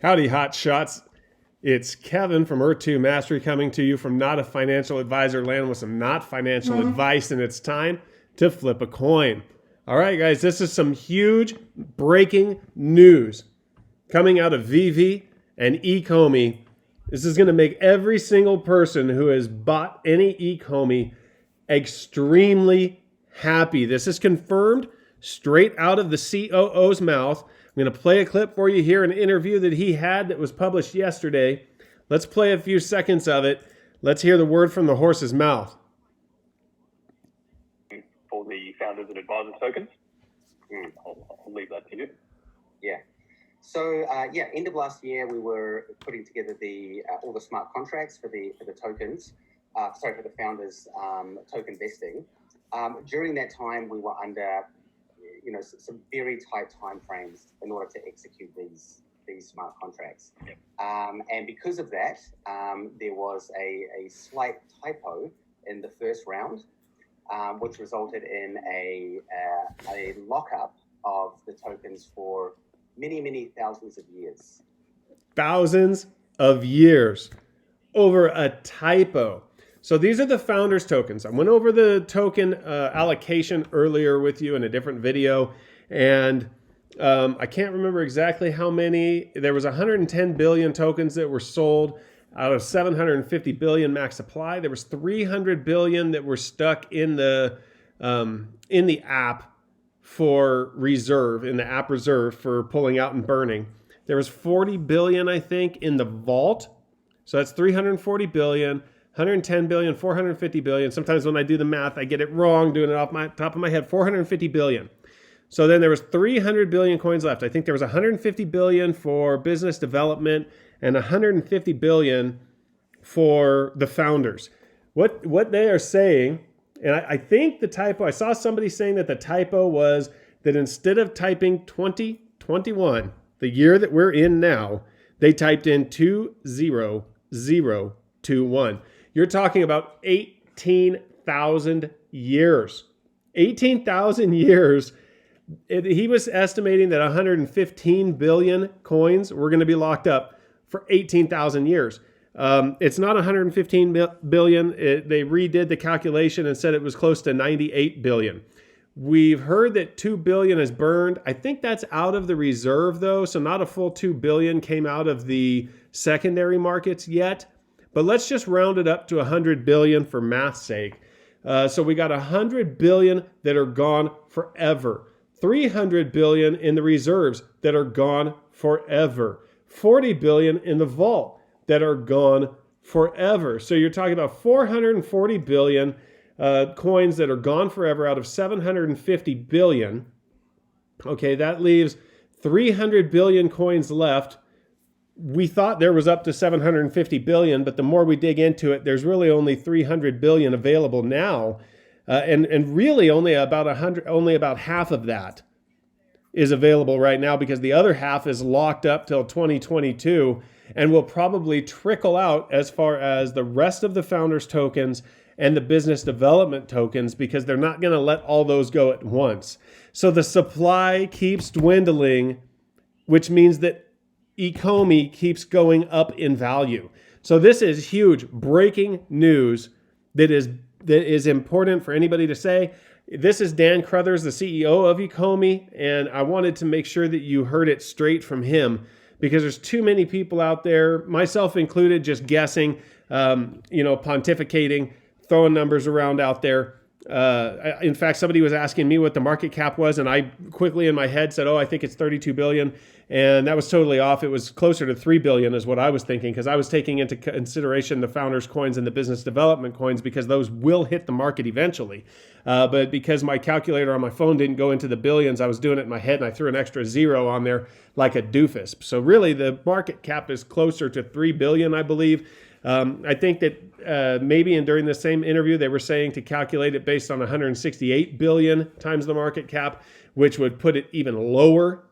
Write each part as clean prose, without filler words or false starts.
Howdy, hot shots. It's Kevin from Earth 2 Mastery coming to you from Not a Financial Advisor land with some not financial advice, and it's time to flip a coin. All right, guys, this is some huge breaking news coming out of VeVe and Ecomi. This is going to make every single person who has bought any Ecomi extremely happy. This is confirmed straight out of the COO's mouth. I'm going to play a clip for you here, an interview that he had that was published yesterday. Let's play a few seconds of it. Let's hear the word from the horse's mouth. For the founders and advisors tokens. I'll leave that to you. Yeah. So end of last year we were putting together all the smart contracts for the tokens. For the founders token vesting. During that time we were under some very tight time frames in order to execute these smart contracts. Yep. And because of that, there was a slight typo in the first round, which resulted in a lockup of the tokens for many, many thousands of years. Thousands of years over a typo. So these are the founders tokens. I went over the token allocation earlier with you in a different video, and I can't remember exactly how many. There was 110 billion tokens that were sold out of 750 billion max supply. There was 300 billion that were stuck in the app for reserve, in the app reserve for pulling out and burning. There was 40 billion, I think, in the vault. So that's 340 billion. 110 billion, 450 billion. Sometimes when I do the math, I get it wrong, doing it off my top of my head, 450 billion. So then there was 300 billion coins left. I think there was 150 billion for business development and 150 billion for the founders. What they are saying, and I think the typo, I saw somebody saying that the typo was that instead of typing 2021, the year that we're in now, they typed in 20021. You're talking about 18,000 years. 18,000 years. He was estimating that 115 billion coins were going to be locked up for 18,000 years. It's not 115 billion. They redid the calculation and said it was close to 98 billion. We've heard that 2 billion is burned. I think that's out of the reserve, though, so not a full 2 billion came out of the secondary markets yet. But let's just round it up to 100 billion for math's sake. So we got 100 billion that are gone forever. 300 billion in the reserves that are gone forever. 40 billion in the vault that are gone forever. So you're talking about 440 billion coins that are gone forever out of 750 billion. Okay, that leaves 300 billion coins left. We thought there was up to 750 billion, but the more we dig into it, there's really only 300 billion available now. And really only about half of that is available right now, because the other half is locked up till 2022 and will probably trickle out as far as the rest of the founders tokens and the business development tokens, because they're not going to let all those go at once. So the supply keeps dwindling, which means that Ecomi keeps going up in value. So this is huge breaking news that is important for anybody to say. This is Dan Crothers, the CEO of Ecomi, and I wanted to make sure that you heard it straight from him, because there's too many people out there, myself included, just guessing, pontificating, throwing numbers around out there. In fact, somebody was asking me what the market cap was, and I quickly in my head said, I think it's 32 billion. And that was totally off. It was closer to 3 billion is what I was thinking, because I was taking into consideration the founders coins and the business development coins, because those will hit the market eventually. But because my calculator on my phone didn't go into the billions, I was doing it in my head, and I threw an extra zero on there like a doofus. So really the market cap is closer to 3 billion, I believe. I think that maybe during the same interview, they were saying to calculate it based on 168 billion times the market cap, which would put it even lower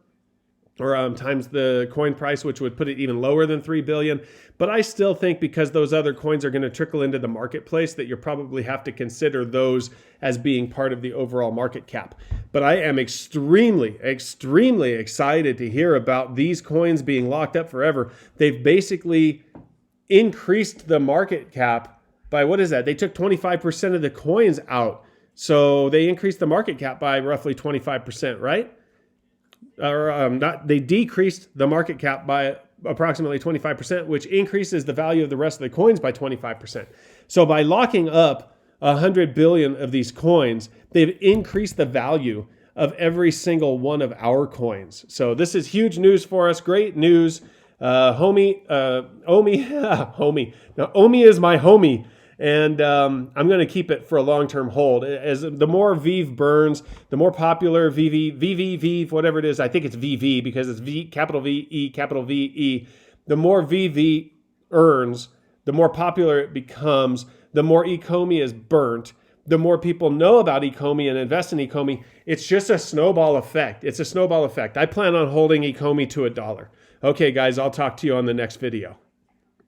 or times the coin price, which would put it even lower than 3 billion. But I still think because those other coins are going to trickle into the marketplace that you probably have to consider those as being part of the overall market cap. But I am extremely, extremely excited to hear about these coins being locked up forever. They've basically increased the market cap by, what is that? They took 25% of the coins out. So they increased the market cap by roughly 25%, right? They decreased the market cap by approximately 25%, which increases the value of the rest of the coins by 25%. So by locking up 100 billion of these coins, they've increased the value of every single one of our coins. So this is huge news for us. Great news. OMI. Now, OMI is my homie. And I'm going to keep it for a long-term hold. As the more VeVe burns, the more popular VeVe, whatever it is. I think it's VeVe because it's V, capital V, capital V-E. The more VeVe earns, the more popular it becomes, the more Ecomi is burnt, the more people know about Ecomi and invest in Ecomi. It's just a snowball effect. It's a snowball effect. I plan on holding Ecomi to $1. Okay, guys, I'll talk to you on the next video.